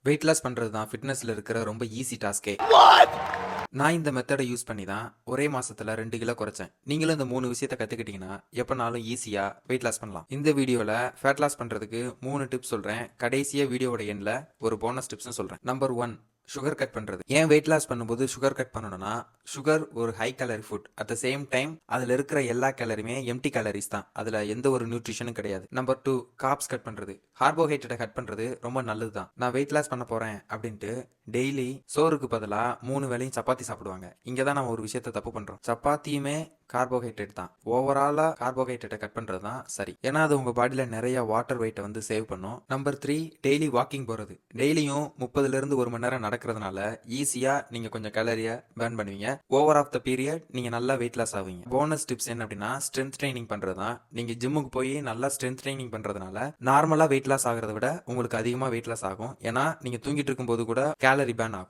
Weight loss பண்றது தான் ஃபிட்னஸ்ல இருக்கிற ரொம்ப ஈஸி டாஸ்கே. நான் இந்த மெத்தடை யூஸ் பண்ணி தான் ஒரே மாசத்துல 2 கிலோ குறைச்சேன். நீங்களும் இந்த 3 விஷயத்த கத்துக்கிட்டீங்கன்னா எப்பனாலும் ஈஸியா வெயிட் லாஸ் பண்ணலாம். இந்த வீடியோல ஃபேட் லாஸ் பண்றதுக்கு 3 டிப்ஸ் சொல்றேன். கடைசியா வீடியோவோட எண்ட்ல ஒரு போனஸ் டிப்ஸும் சொல்றேன். நம்பர் 1, சுகர் கட் பண்றது. ஏன் வெயிட் லாஸ் பண்ணும்போது சுகர் கட் பண்ணணும்னா, சுகர் ஒரு high calorie food. At the same time அதுல இருக்கிற எல்லா கேலரியுமே எம்டி கேலரிஸ் தான். அதுல எந்த ஒரு நியூட்ரிஷனும் கிடையாது. நம்பர் 2, கார்ப்ஸ் கட் பண்றது. கார்போஹைட்ரேட்டை கட் பண்றது ரொம்ப நல்லது தான். நான் வெயிட் லாஸ் பண்ண போறேன் அப்படின்ட்டு டெய்லி சோறுக்கு பதிலா 3 வேளையும் சப்பாத்தி சாப்பிடுவாங்க. இங்க தான் நம்ம ஒரு விஷயத்த தப்பு பண்றோம். சப்பாத்தியுமே கார்போஹைட்ரேட் தான். ஓவராலா கார்போஹைட்ரேட்டை கட் பண்றது தான் சரி. ஏன்னா அது உங்க பாடியில நிறைய வாட்டர் வெயிட்டை வந்து சேவ் பண்ணும். நம்பர் 3, டெய்லி வாக்கிங் போறது. டெய்லியும் 30ல இருந்து 1 மணி நேரம் நடக்கிறதுனால ஈஸியா நீங்க கொஞ்சம் கலரியை பர்ன் பண்ணுவீங்க. ஓவர் ஆஃப் த பீரியட் நீங்க நல்லா வெயிட் லாஸ் ஆவீங்க. போனஸ் டிப்ஸ் என்ன அப்படின்னா, ஸ்ட்ரென்த் ட்ரைனிங் பண்றது தான். நீங்க ஜிம்முக்கு போய் நல்லா ஸ்ட்ரென்த் ட்ரைனிங் பண்றதுனால நார்மலா வெயிட் லாஸ் ஆகிறத விட உங்களுக்கு அதிகமா வெயிட் லாஸ் ஆகும். ஏன்னா நீங்க தூங்கிட்டு இருக்கும்போது கூட கேலரி பேர்ன் ஆகும்.